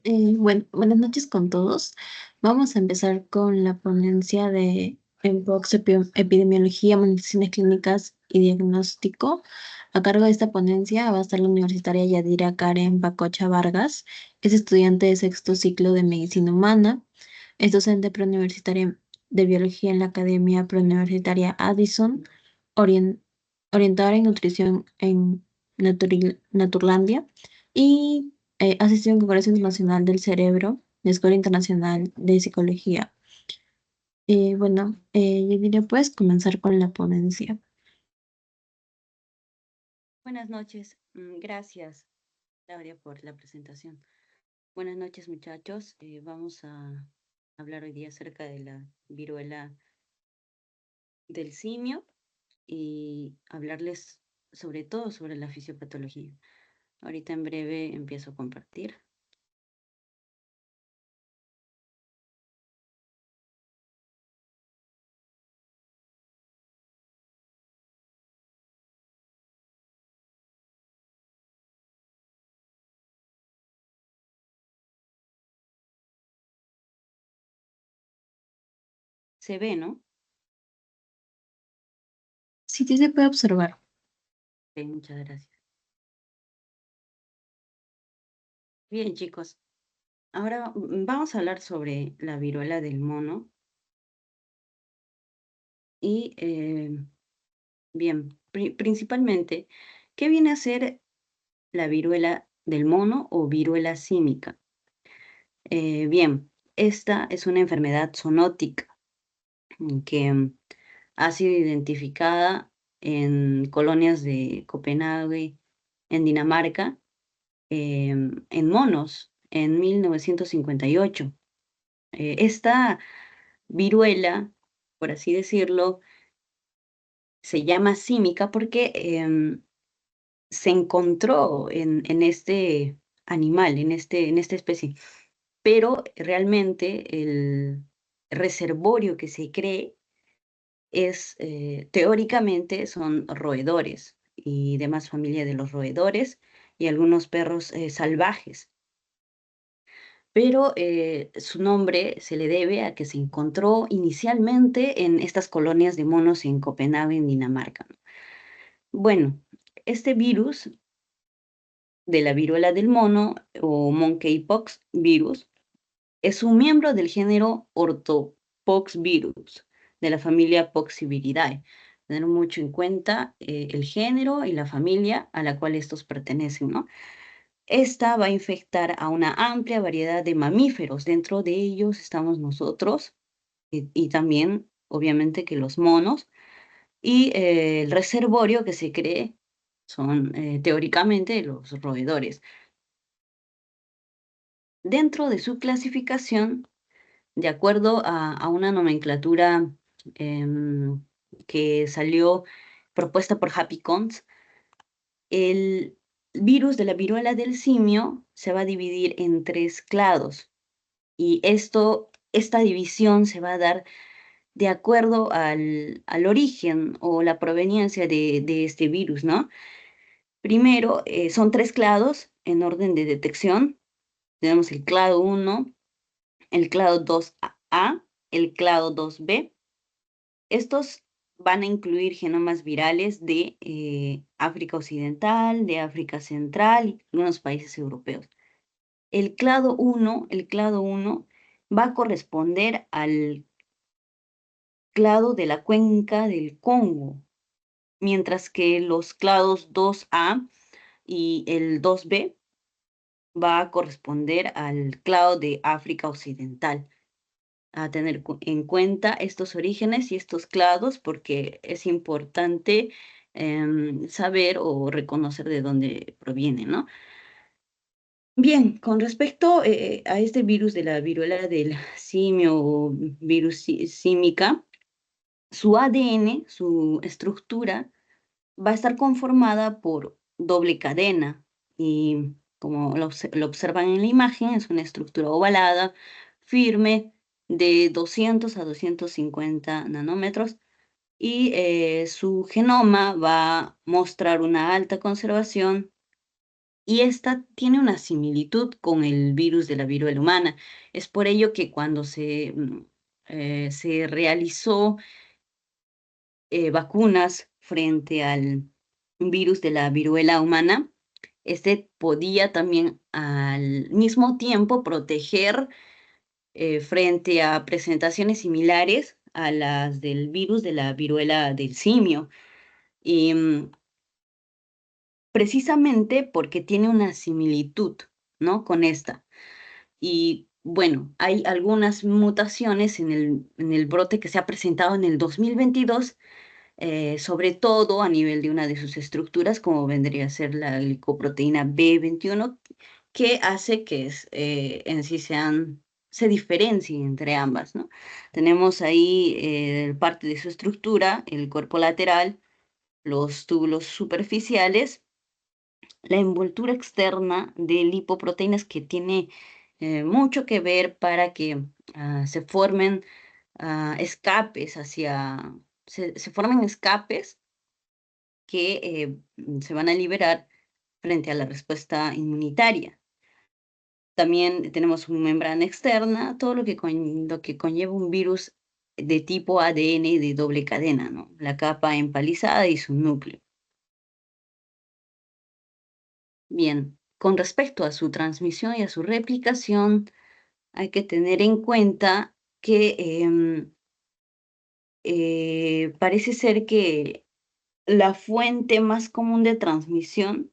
Buenas noches con todos. Vamos a empezar con la ponencia de Enfox Epidemiología, Medicinas Clínicas y Diagnóstico. A cargo de esta ponencia va a estar la universitaria Yadira Karen Bacocha Vargas, que es estudiante de sexto ciclo de Medicina Humana, es docente preuniversitaria de Biología en la Academia Preuniversitaria Addison, orien- orientadora en nutrición en Naturlandia y asistió en Congreso Internacional del Cerebro, de Escuela Internacional de Psicología. Yo diría pues comenzar con la ponencia. Buenas noches. Gracias, Claudia, por la presentación. Buenas noches, muchachos. Vamos a hablar hoy día acerca de la viruela del simio y hablarles sobre todo sobre la fisiopatología. Ahorita en breve empiezo a compartir. Se ve, ¿no? Sí, sí se puede observar. Muchas gracias. Bien, chicos. Ahora vamos a hablar sobre la viruela del mono y, bien, principalmente, ¿qué viene a ser la viruela del mono o viruela símica? Bien, esta es una enfermedad zoonótica que ha sido identificada en colonias de Copenhague, en Dinamarca, en monos en 1958. Esta viruela, por así decirlo, se llama símica porque se encontró en este animal, en esta especie, pero realmente el reservorio que se cree es, teóricamente, son roedores y demás familia de los roedores y algunos perros salvajes. Pero su nombre se le debe a que se encontró inicialmente en estas colonias de monos en Copenhague, en Dinamarca, ¿no? Bueno, este virus de la viruela del mono o monkeypox virus es un miembro del género Orthopoxvirus, de la familia Poxviridae. Tener mucho en cuenta el género y la familia a la cual estos pertenecen, ¿no? Esta va a infectar a una amplia variedad de mamíferos. Dentro de ellos estamos nosotros y también, obviamente, que los monos. Y el reservorio que se cree son teóricamente los roedores. Dentro de su clasificación, de acuerdo a una nomenclatura em, que salió propuesta por Happy Cons, el virus de la viruela del simio se va a dividir en tres clados y esta división se va a dar de acuerdo al origen o la proveniencia de este virus, ¿no? Primero, son tres clados en orden de detección. Tenemos el clado 1, el clado 2A, el clado 2B. Estos van a incluir genomas virales de África Occidental, de África Central y algunos países europeos. El clado 1 va a corresponder al clado de la cuenca del Congo, mientras que los clados 2A y el 2B va a corresponder al clado de África Occidental. A tener en cuenta estos orígenes y estos clados porque es importante saber o reconocer de dónde proviene, ¿no? Bien, con respecto a este virus de la viruela del simio o virus símica, su ADN, su estructura, va a estar conformada por doble cadena y como lo observan en la imagen, es una estructura ovalada, firme, de 200 a 250 nanómetros y su genoma va a mostrar una alta conservación y esta tiene una similitud con el virus de la viruela humana. Es por ello que cuando se realizó vacunas frente al virus de la viruela humana, este podía también al mismo tiempo proteger frente a presentaciones similares a las del virus de la viruela del simio. Y precisamente porque tiene una similitud, ¿no? Con esta. Y bueno, hay algunas mutaciones en el brote que se ha presentado en el 2022, sobre todo a nivel de una de sus estructuras, como vendría a ser la glicoproteína B21, que hace que en sí se diferencien entre ambas, ¿no? Tenemos ahí parte de su estructura, el cuerpo lateral, los túbulos superficiales, la envoltura externa de lipoproteínas que tiene mucho que ver para que se formen escapes se formen escapes que se van a liberar frente a la respuesta inmunitaria. También tenemos una membrana externa, todo lo que conlleva un virus de tipo ADN de doble cadena, ¿no? La capa empalizada y su núcleo. Bien, con respecto a su transmisión y a su replicación, hay que tener en cuenta que parece ser que la fuente más común de transmisión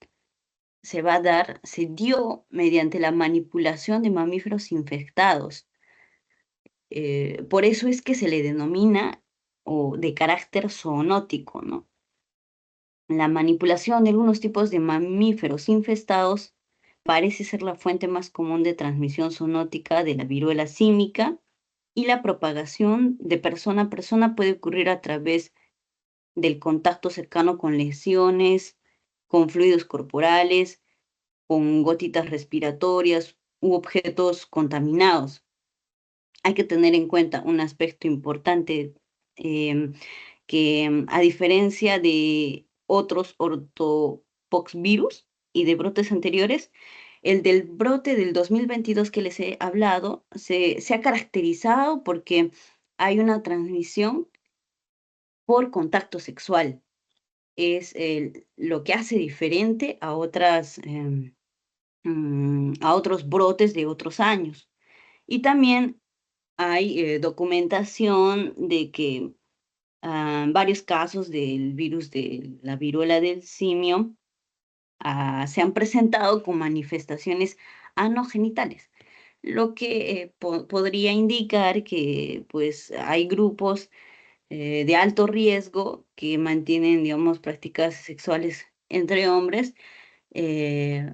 se dio mediante la manipulación de mamíferos infectados. Por eso es que se le denomina o de carácter zoonótico, ¿no? La manipulación de algunos tipos de mamíferos infestados parece ser la fuente más común de transmisión zoonótica de la viruela símica, y la propagación de persona a persona puede ocurrir a través del contacto cercano con lesiones, con fluidos corporales, con gotitas respiratorias u objetos contaminados. Hay que tener en cuenta un aspecto importante, que a diferencia de otros ortopoxvirus y de brotes anteriores, el del brote del 2022 que les he hablado se ha caracterizado porque hay una transmisión por contacto sexual. Es lo que hace diferente a a otros brotes de otros años. Y también hay documentación de que varios casos del virus de la viruela del simio se han presentado con manifestaciones anogenitales, lo que podría indicar que pues hay grupos de alto riesgo que mantienen, digamos, prácticas sexuales entre hombres, eh,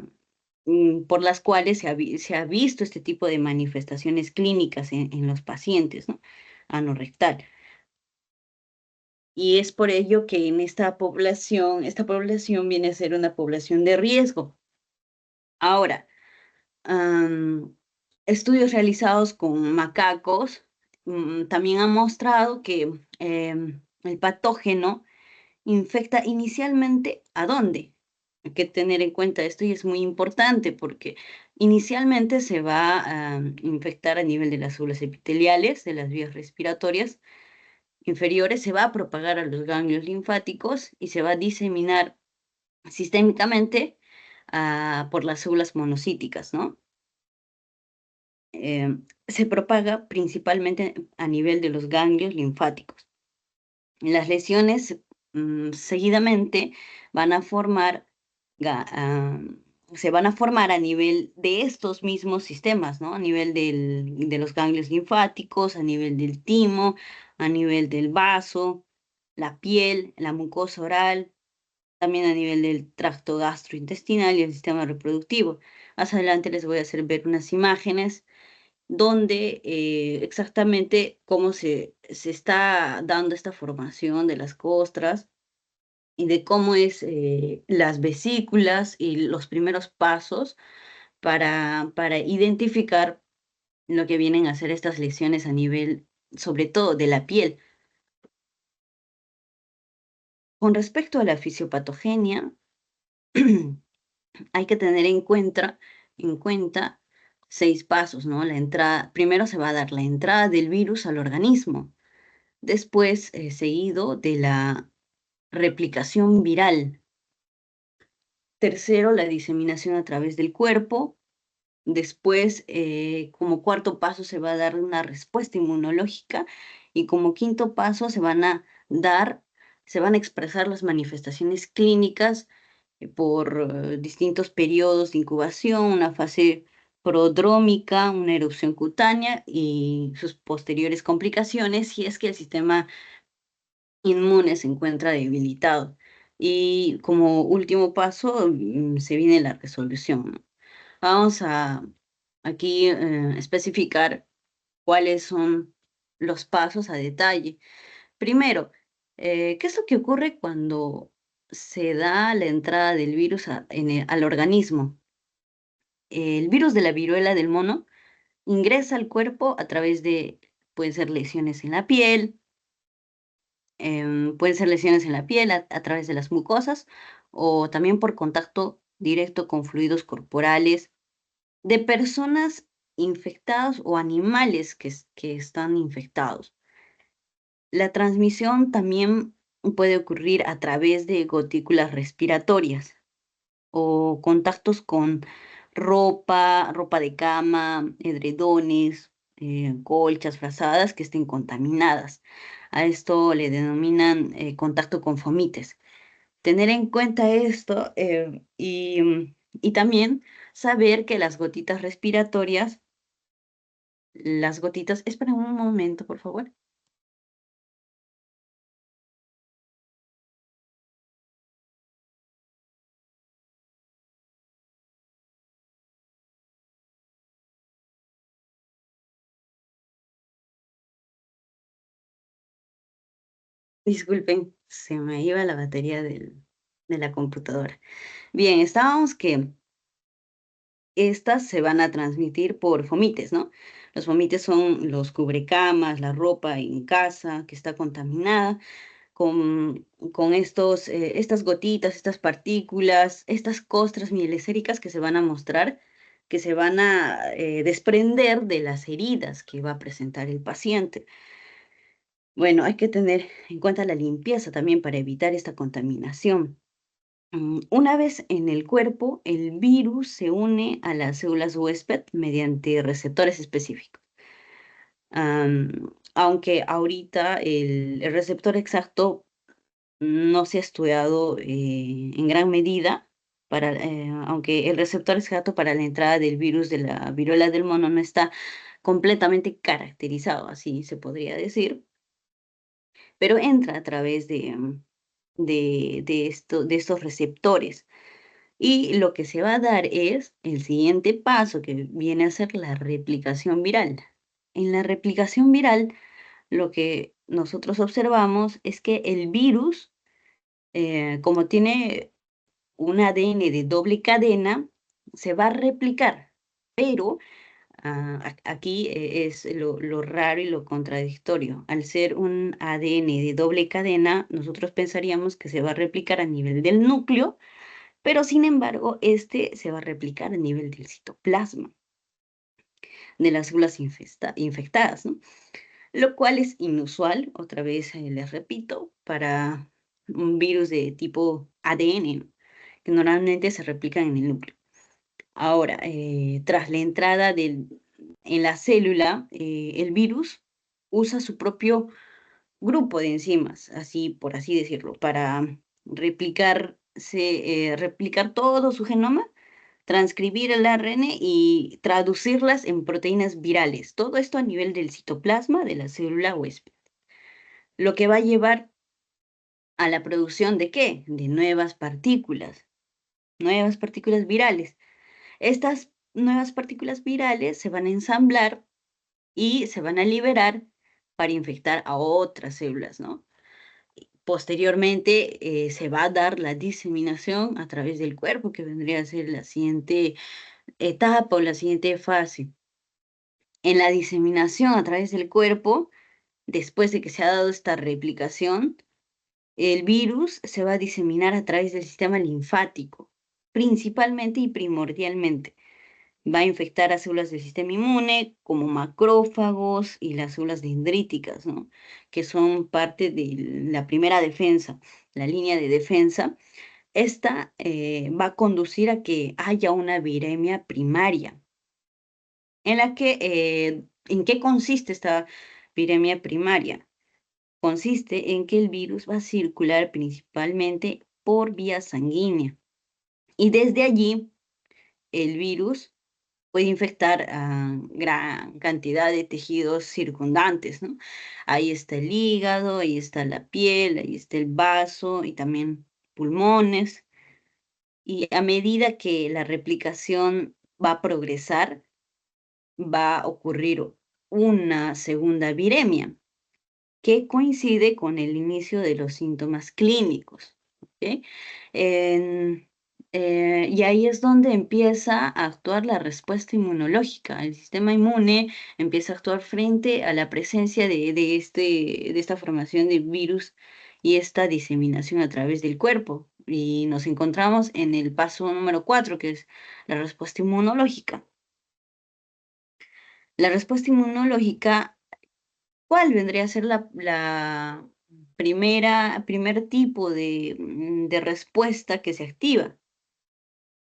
por las cuales se ha visto este tipo de manifestaciones clínicas en los pacientes, ¿no? Anorrectal. Y es por ello que en esta población viene a ser una población de riesgo. Ahora, am, estudios realizados con macacos también han mostrado que el patógeno infecta inicialmente ¿a dónde? Hay que tener en cuenta esto y es muy importante porque inicialmente se va a infectar a nivel de las células epiteliales, de las vías respiratorias inferiores, se va a propagar a los ganglios linfáticos y se va a diseminar sistémicamente por las células monocíticas, ¿no? Se propaga principalmente a nivel de los ganglios linfáticos. Las lesiones seguidamente van a formar, ga- ah, se van a formar a nivel de estos mismos sistemas, ¿no? A nivel de los ganglios linfáticos, a nivel del timo, a nivel del vaso, la piel, la mucosa oral, también a nivel del tracto gastrointestinal y el sistema reproductivo. Más adelante les voy a hacer ver unas imágenes donde exactamente cómo se está dando esta formación de las costras y de cómo es las vesículas y los primeros pasos para identificar lo que vienen a ser estas lesiones a nivel, sobre todo, de la piel. Con respecto a la fisiopatogenia, hay que tener en cuenta 6 pasos, ¿no? Primero se va a dar la entrada del virus al organismo, después seguido de la replicación viral. Tercero, la diseminación a través del cuerpo. Después, como cuarto paso, se va a dar una respuesta inmunológica y como quinto paso se van a expresar las manifestaciones clínicas por distintos periodos de incubación, una fase prodrómica, una erupción cutánea y sus posteriores complicaciones si es que el sistema inmune se encuentra debilitado. Y como último paso, se viene la resolución, ¿no? Vamos a aquí especificar cuáles son los pasos a detalle. Primero, ¿qué es lo que ocurre cuando se da la entrada del virus al organismo? El virus de la viruela del mono ingresa al cuerpo a través de, pueden ser lesiones en la piel, pueden ser lesiones en la piel a través de las mucosas o también por contacto directo con fluidos corporales de personas infectadas o animales que están infectados. La transmisión también puede ocurrir a través de gotículas respiratorias o contactos con ropa de cama, edredones, colchas, frazadas que estén contaminadas. A esto le denominan contacto con fomites. Tener en cuenta esto y también saber que las gotitas, espera un momento, por favor. Disculpen, se me iba la batería de la computadora. Bien, estábamos que estas se van a transmitir por fomites, ¿no? Los fomites son los cubrecamas, la ropa en casa que está contaminada con estas gotitas, estas partículas, estas costras mieleséricas que se van a mostrar, que se van a desprender de las heridas que va a presentar el paciente. Bueno, hay que tener en cuenta la limpieza también para evitar esta contaminación. Una vez en el cuerpo, el virus se une a las células huésped mediante receptores específicos. Aunque ahorita el receptor exacto no se ha estudiado en gran medida, aunque el receptor exacto para la entrada del virus de la viruela del mono no está completamente caracterizado, así se podría decir, pero entra a través de estos receptores. Y lo que se va a dar es el siguiente paso, que viene a ser la replicación viral. En la replicación viral, lo que nosotros observamos es que el virus, como tiene un ADN de doble cadena, se va a replicar, pero aquí es lo raro y lo contradictorio. Al ser un ADN de doble cadena, nosotros pensaríamos que se va a replicar a nivel del núcleo, pero sin embargo, este se va a replicar a nivel del citoplasma de las células infectadas, ¿no? Lo cual es inusual, otra vez les repito, para un virus de tipo ADN, ¿no? Que normalmente se replican en el núcleo. Ahora, tras la entrada en la célula, el virus usa su propio grupo de enzimas, así por así decirlo, para replicar todo su genoma, transcribir el ARN y traducirlas en proteínas virales. Todo esto a nivel del citoplasma de la célula huésped. Lo que va a llevar a la producción de ¿qué? De nuevas partículas virales. Estas nuevas partículas virales se van a ensamblar y se van a liberar para infectar a otras células, ¿no? Posteriormente se va a dar la diseminación a través del cuerpo, que vendría a ser la siguiente etapa o la siguiente fase. En la diseminación a través del cuerpo, después de que se ha dado esta replicación, el virus se va a diseminar a través del sistema linfático. principalmente y primordialmente. Va a infectar a células del sistema inmune como macrófagos y las células dendríticas, ¿no? Que son parte de la primera defensa, la línea de defensa. Esta va a conducir a que haya una viremia primaria, en la que, ¿en qué consiste esta viremia primaria? Consiste en que el virus va a circular principalmente por vía sanguínea y desde allí el virus puede infectar a gran cantidad de tejidos circundantes, ¿no? Ahí está el hígado, ahí está la piel, ahí está el vaso y también pulmones. Y a medida que la replicación va a progresar, va a ocurrir una segunda viremia que coincide con el inicio de los síntomas clínicos. ¿Ok? En- y ahí es donde empieza a actuar la respuesta inmunológica. El sistema inmune empieza a actuar frente a la presencia de esta formación de virus y esta diseminación a través del cuerpo. Y nos encontramos en el paso número 4, que es la respuesta inmunológica. La respuesta inmunológica, ¿cuál vendría a ser la primer tipo de respuesta que se activa?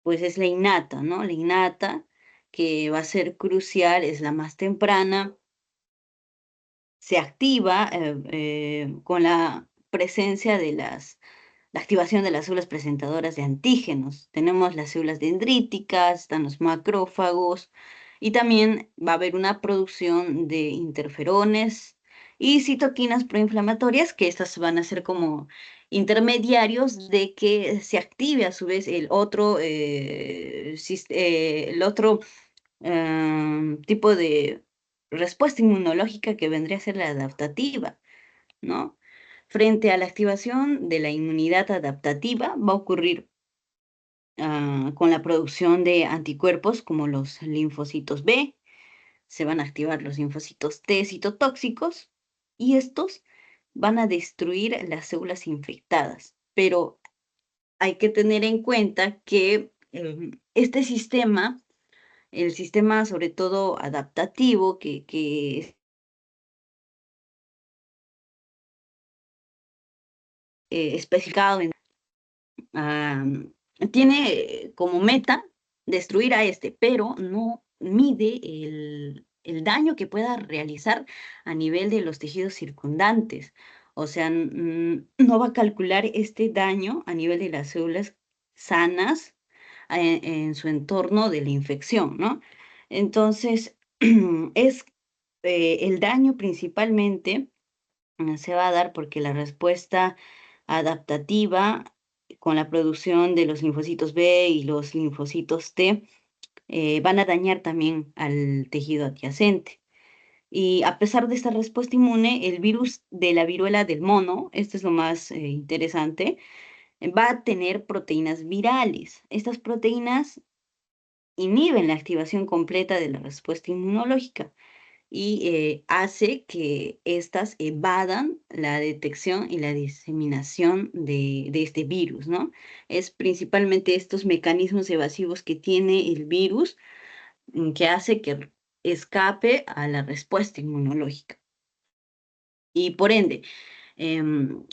Pues es la innata, ¿no? La innata, que va a ser crucial, es la más temprana, se activa con la presencia de la activación de las células presentadoras de antígenos. Tenemos las células dendríticas, están los macrófagos y también va a haber una producción de interferones y citoquinas proinflamatorias, que estas van a ser como intermediarios de que se active a su vez el otro tipo de respuesta inmunológica, que vendría a ser la adaptativa, ¿no? Frente a la activación de la inmunidad adaptativa, va a ocurrir con la producción de anticuerpos como los linfocitos B, se van a activar los linfocitos T citotóxicos y estos van a destruir las células infectadas. Pero hay que tener en cuenta que este sistema, el sistema sobre todo adaptativo, que es especificado en tiene como meta destruir a este, pero no mide el daño que pueda realizar a nivel de los tejidos circundantes. O sea, no va a calcular este daño a nivel de las células sanas en su entorno de la infección, ¿no? Entonces, es el daño principalmente se va a dar porque la respuesta adaptativa con la producción de los linfocitos B y los linfocitos T van a dañar también al tejido adyacente. Y a pesar de esta respuesta inmune, el virus de la viruela del mono, esto es lo más interesante, va a tener proteínas virales. Estas proteínas inhiben la activación completa de la respuesta inmunológica y hace que éstas evadan la detección y la diseminación de este virus, ¿no? Es principalmente estos mecanismos evasivos que tiene el virus que hace que escape a la respuesta inmunológica. Y por ende,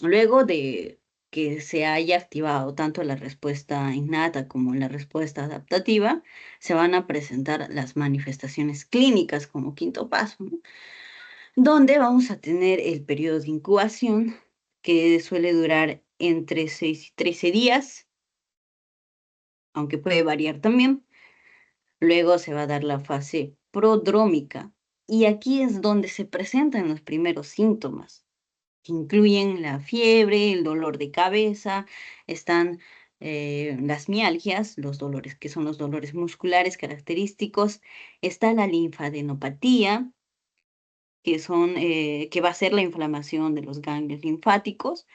luego de que se haya activado tanto la respuesta innata como la respuesta adaptativa, se van a presentar las manifestaciones clínicas como quinto paso, ¿no? Donde vamos a tener el periodo de incubación, que suele durar entre 6 y 13 días, aunque puede variar también. Luego se va a dar la fase prodrómica, y aquí es donde se presentan los primeros síntomas, que incluyen la fiebre, el dolor de cabeza, están las mialgias, los dolores que son los dolores musculares característicos, está la linfadenopatía, que va a ser la inflamación de los ganglios linfáticos,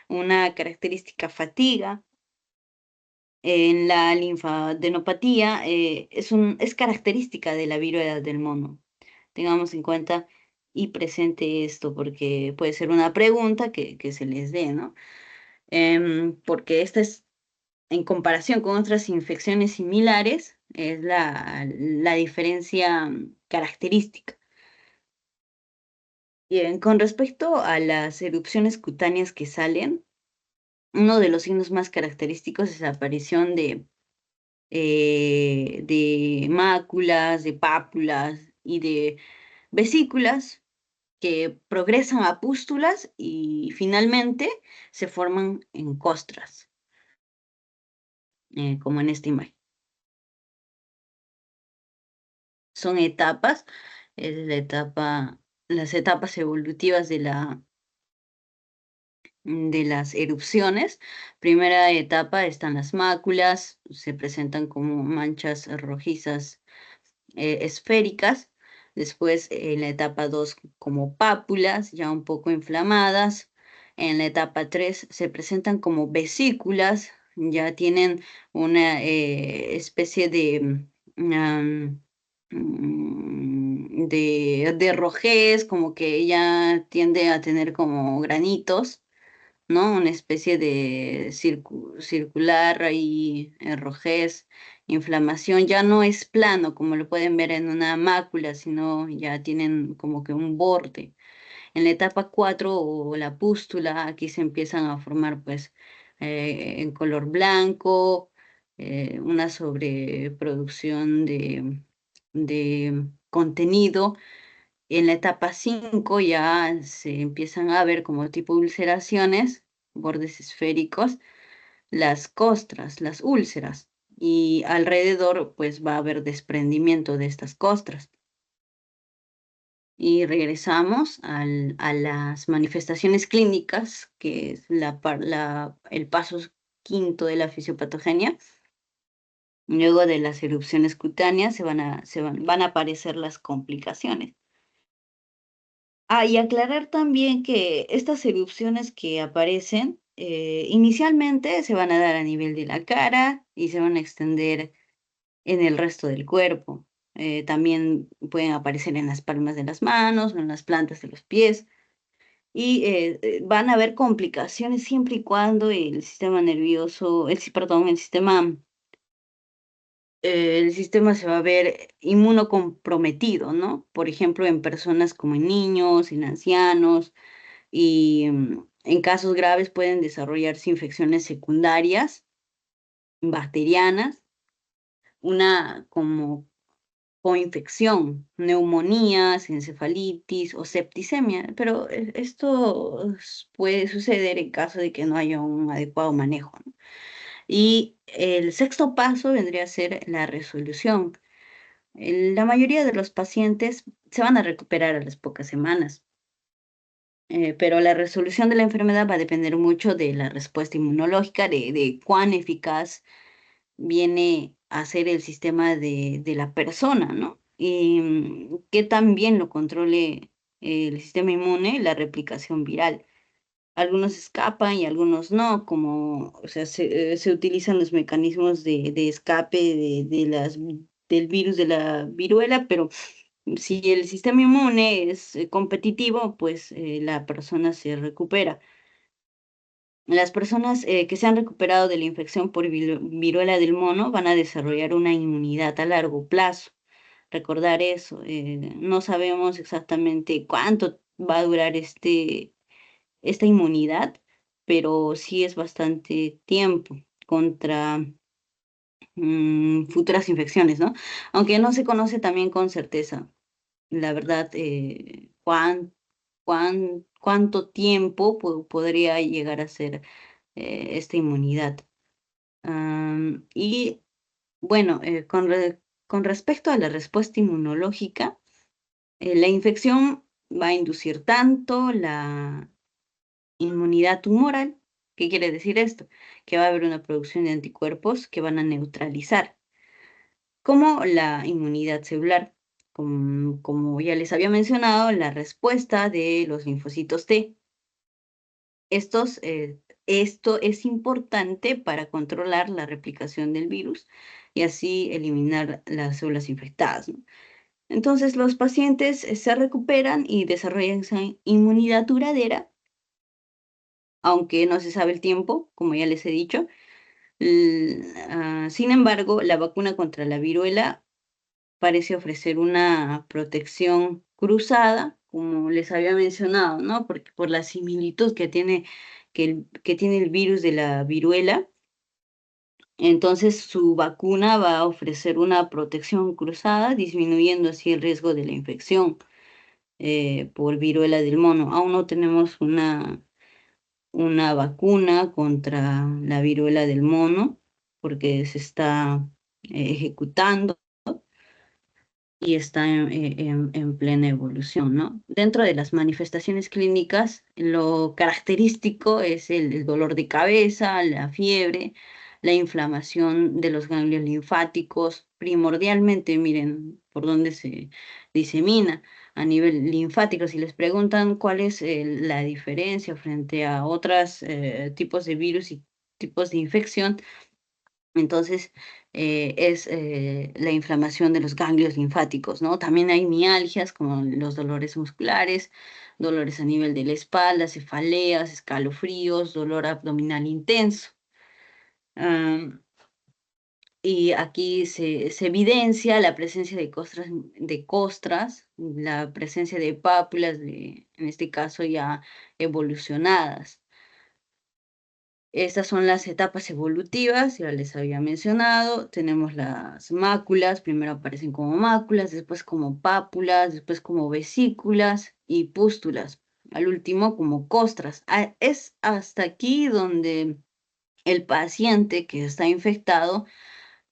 una característica fatiga. En la linfadenopatía es característica de la viruela del mono. Tengamos en cuenta y presente esto, porque puede ser una pregunta que se les dé, ¿no? Porque esta es en comparación con otras infecciones similares, es la diferencia característica. Bien, con respecto a las erupciones cutáneas que salen, uno de los signos más característicos es la aparición de máculas, de pápulas y de vesículas que progresan a pústulas y finalmente se forman en costras, como en esta imagen. Son etapas, es las etapas evolutivas de las erupciones. Primera etapa están las máculas, se presentan como manchas rojizas esféricas. Después, en la etapa 2 como pápulas, ya un poco inflamadas. En la etapa 3 se presentan como vesículas, ya tienen una especie de rojez, como que ya tiende a tener como granitos, ¿no? Una especie de circular ahí, rojez, inflamación, ya no es plano como lo pueden ver en una mácula, sino ya tienen como que un borde. En la etapa 4 o la pústula, aquí se empiezan a formar pues en color blanco, una sobreproducción de contenido. En la etapa 5 ya se empiezan a ver como tipo ulceraciones, bordes esféricos, las costras, las úlceras, y alrededor pues va a haber desprendimiento de estas costras. Y regresamos a las manifestaciones clínicas, que es el paso quinto de la fisiopatogenia. Luego de las erupciones cutáneas van a aparecer las complicaciones. Y aclarar también que estas erupciones que aparecen inicialmente se van a dar a nivel de la cara y se van a extender en el resto del cuerpo. También pueden aparecer en las palmas de las manos, en las plantas de los pies y van a haber complicaciones siempre y cuando el sistema nervioso, perdón, el sistema se va a ver inmunocomprometido, ¿no? Por ejemplo, en personas como en niños, en ancianos, y en casos graves pueden desarrollarse infecciones secundarias, bacterianas, una como coinfección, neumonías, encefalitis o septicemia, pero esto puede suceder en caso de que no haya un adecuado manejo, ¿no? Y el sexto paso vendría a ser la resolución. La mayoría de los pacientes se van a recuperar a las pocas semanas, pero la resolución de la enfermedad va a depender mucho de la respuesta inmunológica, de cuán eficaz viene a ser el sistema de la persona, ¿no? Y que también lo controle el sistema inmune, la replicación viral. Algunos escapan y algunos no, o sea, se utilizan los mecanismos de escape del virus de la viruela, pero si el sistema inmune es competitivo, pues la persona se recupera. Las personas que se han recuperado de la infección por viruela del mono van a desarrollar una inmunidad a largo plazo. Recordar eso, no sabemos exactamente cuánto va a durar esta inmunidad, pero sí es bastante tiempo contra futuras infecciones, ¿no? Aunque no se conoce también con certeza, la verdad, cuánto tiempo podría llegar a ser esta inmunidad. Y bueno, con respecto a la respuesta inmunológica, la infección va a inducir tanto la inmunidad tumoral. ¿Qué quiere decir esto? Que va a haber una producción de anticuerpos que van a neutralizar, como la inmunidad celular. Como ya les había mencionado, la respuesta de los linfocitos T. Esto es importante para controlar la replicación del virus y así eliminar las células infectadas, ¿no? Entonces, los pacientes se recuperan y desarrollan esa inmunidad duradera, aunque no se sabe el tiempo, como ya les he dicho. Sin embargo, la vacuna contra la viruela parece ofrecer una protección cruzada, como les había mencionado, ¿no? Porque por la similitud que tiene el virus de la viruela, entonces su vacuna va a ofrecer una protección cruzada, disminuyendo así el riesgo de la infección por viruela del mono. Aún no tenemos una vacuna contra la viruela del mono porque se está ejecutando y está en plena evolución, ¿no? Dentro de las manifestaciones clínicas, lo característico es el dolor de cabeza, la fiebre, la inflamación de los ganglios linfáticos, primordialmente, miren por dónde se disemina a nivel linfático. Si les preguntan cuál es la diferencia frente a otros tipos de virus y tipos de infección, entonces, es la inflamación de los ganglios linfáticos, ¿no? También hay mialgias como los dolores musculares, dolores a nivel de la espalda, cefaleas, escalofríos, dolor abdominal intenso. Am, y aquí se evidencia la presencia de costras, la presencia de pápulas, en este caso ya evolucionadas. Estas son las etapas evolutivas, ya les había mencionado. Tenemos las máculas, primero aparecen como máculas, después como pápulas, después como vesículas y pústulas, al último como costras. Es hasta aquí donde el paciente que está infectado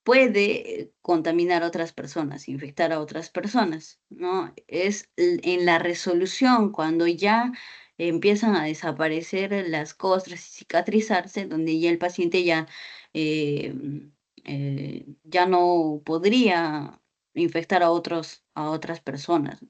puede contaminar a otras personas, infectar a otras personas, ¿no? Es en la resolución, cuando ya empiezan a desaparecer las costras y cicatrizarse, donde ya el paciente eh, ya no podría infectar a otras personas.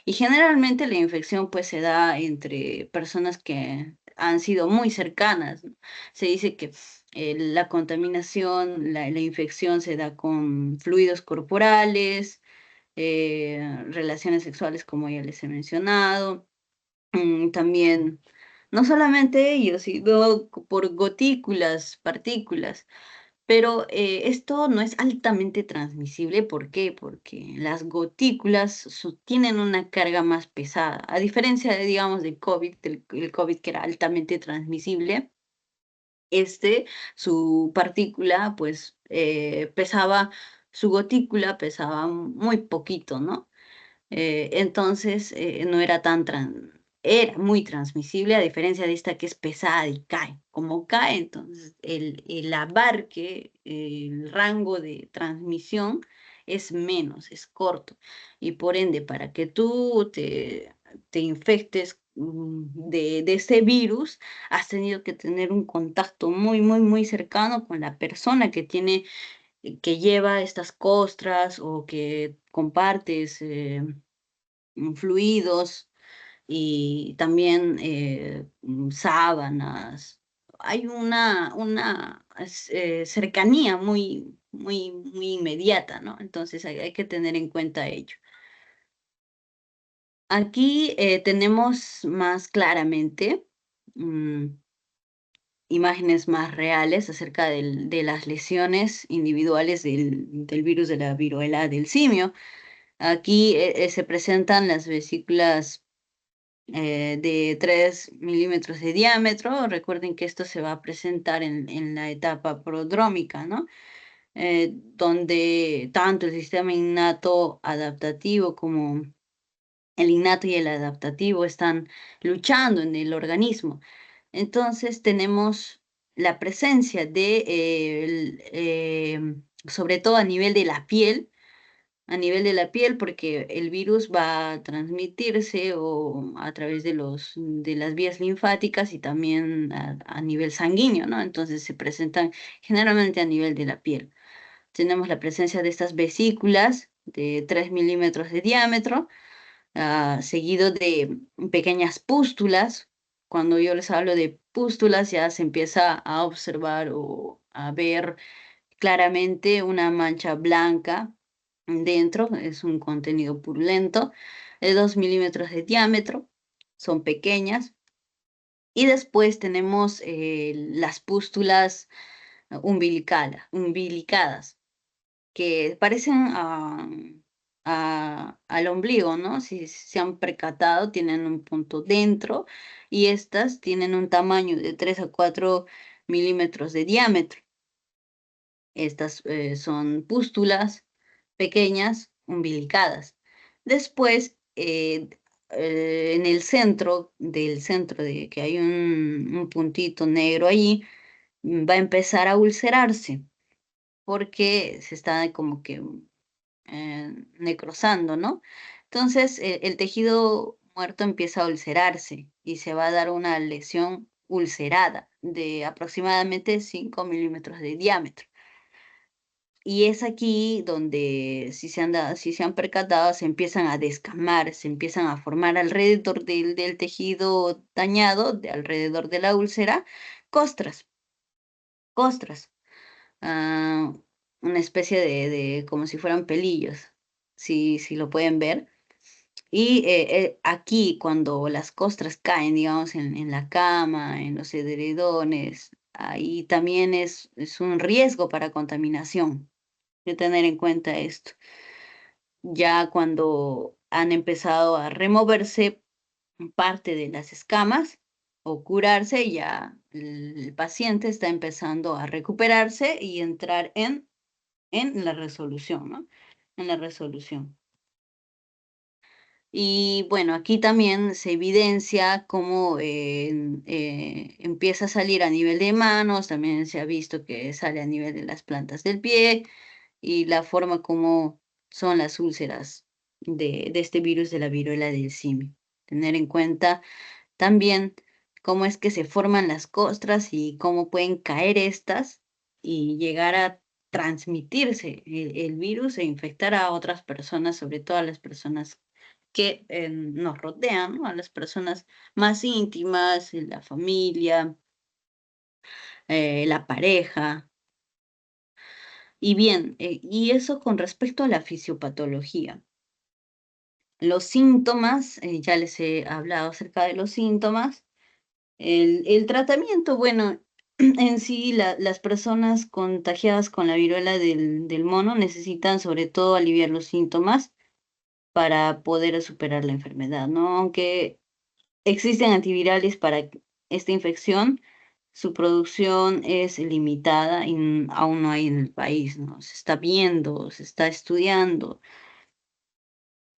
Y generalmente la infección pues se da entre personas que han sido muy cercanas, ¿no? Se dice que la contaminación, la infección se da con fluidos corporales, relaciones sexuales, como ya les he mencionado. También, no solamente ellos, sino por gotículas, partículas. Pero esto no es altamente transmisible. ¿Por qué? Porque las gotículas tienen una carga más pesada. A diferencia de, digamos, del COVID, el COVID que era altamente transmisible, este, su partícula, pues su gotícula pesaba muy poquito, ¿no? Entonces, no era era muy transmisible, a diferencia de esta que es pesada y cae. Como cae, entonces el abarque, el rango de transmisión es menos, es corto. Y por ende, para que tú te infectes de ese virus, has tenido que tener un contacto muy, muy, muy cercano con la persona que lleva estas costras o que compartes fluidos y también sábanas. Hay una cercanía muy, muy, muy inmediata, ¿no? Entonces hay que tener en cuenta ello. Aquí tenemos más claramente mm, imágenes más reales acerca de las lesiones individuales del virus de la viruela del simio. Aquí se presentan las vesículas de 3 milímetros de diámetro. Recuerden que esto se va a presentar en la etapa prodrómica, ¿no? Donde tanto el sistema innato adaptativo como el innato y el adaptativo están luchando en el organismo. Entonces tenemos la presencia sobre todo a nivel de la piel, porque el virus va a transmitirse o a través de las vías linfáticas y también a nivel sanguíneo, ¿no? Entonces se presentan generalmente a nivel de la piel. Tenemos la presencia de estas vesículas de 3 milímetros de diámetro, seguido de pequeñas pústulas. Cuando yo les hablo de pústulas, ya se empieza a observar o a ver claramente una mancha blanca dentro. Es un contenido purulento de 2 milímetros de diámetro, son pequeñas. Y después tenemos las pústulas umbilicadas, que parecen al ombligo, ¿no? Si se han percatado, tienen un punto dentro y estas tienen un tamaño de 3 a 4 milímetros de diámetro. Estas son pústulas pequeñas, umbilicadas. Después, en el centro de que hay un puntito negro allí, va a empezar a ulcerarse porque se está como que necrosando, ¿no? Entonces, el tejido muerto empieza a ulcerarse y se va a dar una lesión ulcerada de aproximadamente 5 milímetros de diámetro. Y es aquí donde, si se han percatado, se empiezan a descamar, se empiezan a formar alrededor del tejido dañado, alrededor de la úlcera, costras, costras, ah, una especie como si fueran pelillos, si lo pueden ver. Y aquí, cuando las costras caen, digamos, en la cama, en los edredones, ahí también es un riesgo para contaminación de tener en cuenta esto. Ya cuando han empezado a removerse parte de las escamas o curarse, ya el paciente está empezando a recuperarse y entrar en la resolución, ¿no? En la resolución. Y bueno, aquí también se evidencia cómo empieza a salir a nivel de manos, también se ha visto que sale a nivel de las plantas del pie y la forma como son las úlceras de este virus de la viruela del simio. Tener en cuenta también cómo es que se forman las costras y cómo pueden caer estas y llegar a transmitirse el virus e infectar a otras personas, sobre todo a las personas que nos rodean, ¿no? A las personas más íntimas, la familia, la pareja. Y bien, y eso con respecto a la fisiopatología. Los síntomas, ya les he hablado acerca de los síntomas. El tratamiento, bueno, en sí las personas contagiadas con la viruela del mono necesitan sobre todo aliviar los síntomas para poder superar la enfermedad, ¿no? Aunque existen antivirales para esta infección, su producción es limitada y aún no hay en el país, ¿no? Se está viendo, se está estudiando.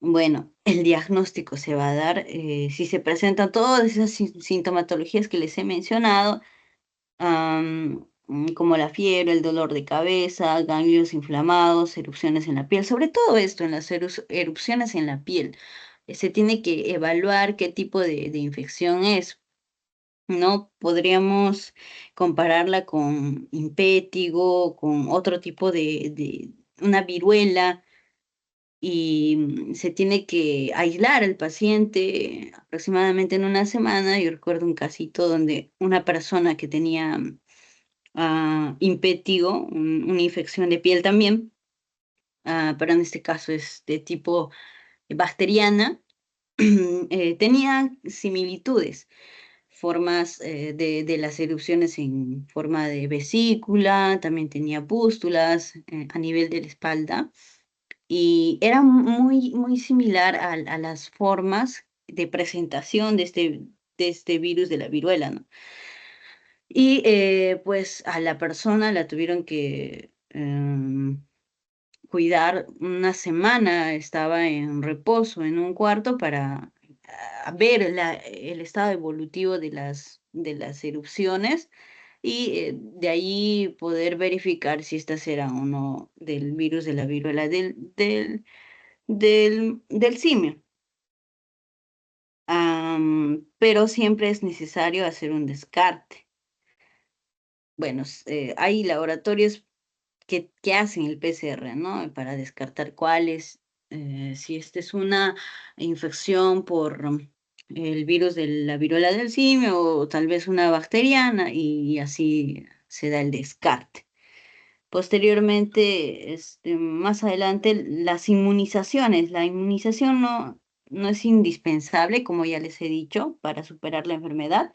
Bueno, el diagnóstico se va a dar si se presentan todas esas sintomatologías que les he mencionado, como la fiebre, el dolor de cabeza, ganglios inflamados, erupciones en la piel, sobre todo esto, en las erupciones en la piel. Se tiene que evaluar qué tipo de infección es. No podríamos compararla con impétigo, con otro tipo de una viruela y se tiene que aislar al paciente aproximadamente en una semana. Yo recuerdo un casito donde una persona que tenía impétigo, una infección de piel también, pero en este caso es de tipo bacteriana, tenía similitudes, formas de las erupciones en forma de vesícula, también tenía pústulas a nivel de la espalda y era muy, muy similar a las formas de presentación de este virus de la viruela, ¿no? Y pues a la persona la tuvieron que cuidar una semana, estaba en reposo en un cuarto para ver el estado evolutivo de las erupciones y de ahí poder verificar si estas eran o no del virus de la viruela del simio. Pero siempre es necesario hacer un descarte. Bueno, hay laboratorios que hacen el PCR, ¿no? Para descartar cuáles, si esta es una infección por el virus de la viruela del simio o tal vez una bacteriana y así se da el descarte. Posteriormente, más adelante, las inmunizaciones. La inmunización no es indispensable, como ya les he dicho, para superar la enfermedad,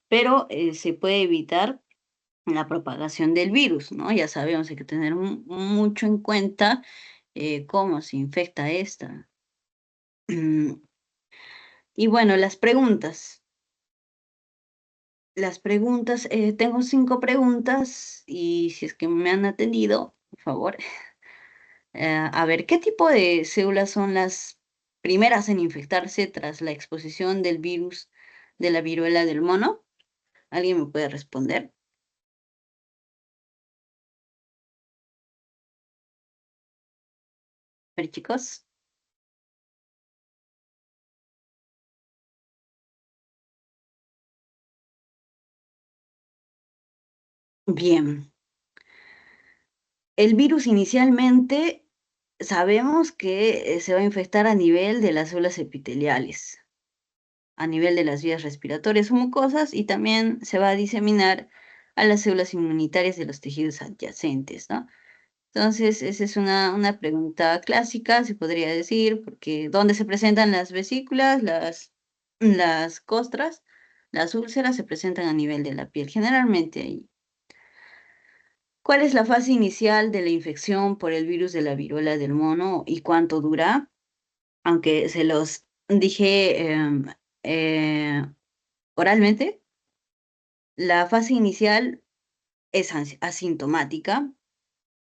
pero se puede evitar la propagación del virus, ¿no? Ya sabemos, hay que tener mucho en cuenta cómo se infecta esta. Y bueno, las preguntas. Tengo 5 preguntas y si es que me han atendido, por favor, a ver, ¿qué tipo de células son las primeras en infectarse tras la exposición del virus de la viruela del mono? ¿Alguien me puede responder? A ver, chicos. Bien. El virus inicialmente sabemos que se va a infectar a nivel de las células epiteliales, a nivel de las vías respiratorias o mucosas, y también se va a diseminar a las células inmunitarias de los tejidos adyacentes, ¿no? Entonces, esa es una pregunta clásica, se podría decir, porque ¿dónde se presentan las vesículas, las costras? Las úlceras se presentan a nivel de la piel, generalmente ahí. ¿Cuál es la fase inicial de la infección por el virus de la viruela del mono y cuánto dura? Aunque se los dije eh, oralmente, la fase inicial es asintomática,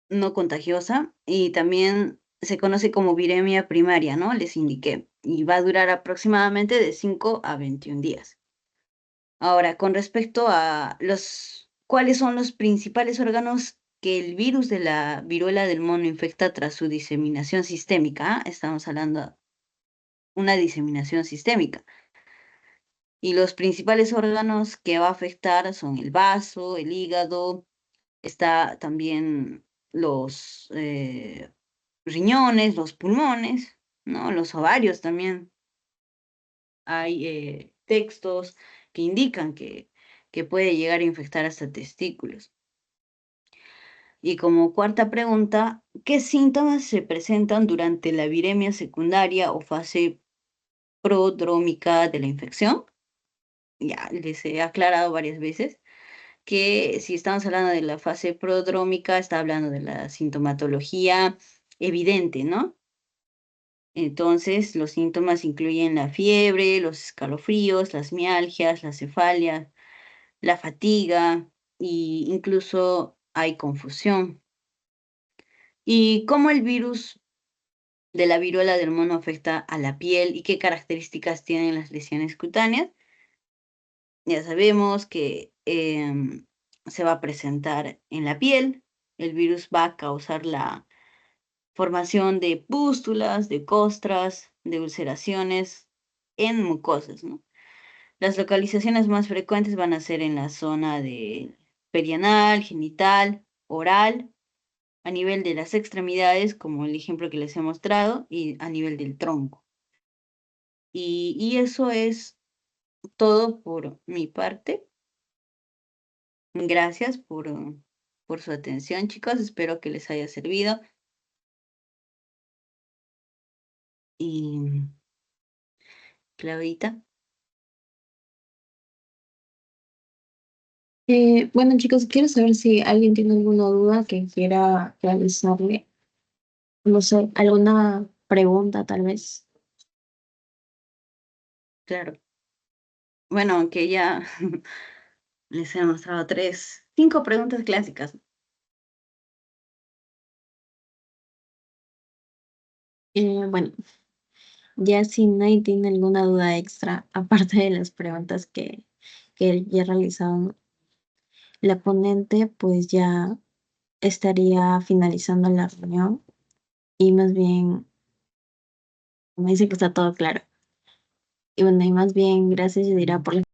no contagiosa, y también se conoce como viremia primaria, ¿no? Les indiqué, y va a durar aproximadamente de 5 a 21 días. Ahora, con respecto a ¿cuáles son los principales órganos que el virus de la viruela del mono infecta tras su diseminación sistémica? Estamos hablando de una diseminación sistémica. Y los principales órganos que va a afectar son el vaso, el hígado, está también los riñones, los pulmones, ¿no? Los ovarios también. Hay textos que indican que puede llegar a infectar hasta testículos. Y como cuarta pregunta, ¿qué síntomas se presentan durante la viremia secundaria o fase prodrómica de la infección? Ya les he aclarado varias veces que si estamos hablando de la fase prodrómica, está hablando de la sintomatología evidente, ¿no? Entonces, los síntomas incluyen la fiebre, los escalofríos, las mialgias, la cefalea, la fatiga e incluso hay confusión. ¿Y cómo el virus de la viruela del mono afecta a la piel y qué características tienen las lesiones cutáneas? Ya sabemos que se va a presentar en la piel. El virus va a causar la formación de pústulas, de costras, de ulceraciones en mucosas, ¿no? Las localizaciones más frecuentes van a ser en la zona de perianal, genital, oral, a nivel de las extremidades, como el ejemplo que les he mostrado, y a nivel del tronco. Y eso es todo por mi parte. Gracias por su atención, chicos. Espero que les haya servido. Y Claudita, Bueno, chicos, quiero saber si alguien tiene alguna duda que quiera realizarle. No sé, alguna pregunta tal vez. claro. Bueno, aunque ya les he mostrado 5 preguntas clásicas. Bueno, ya si nadie tiene alguna duda extra, aparte de las preguntas que ya realizaron la ponente, pues ya estaría finalizando la reunión y más bien me dice que está todo claro. Y bueno, y más bien gracias, Yadira, por la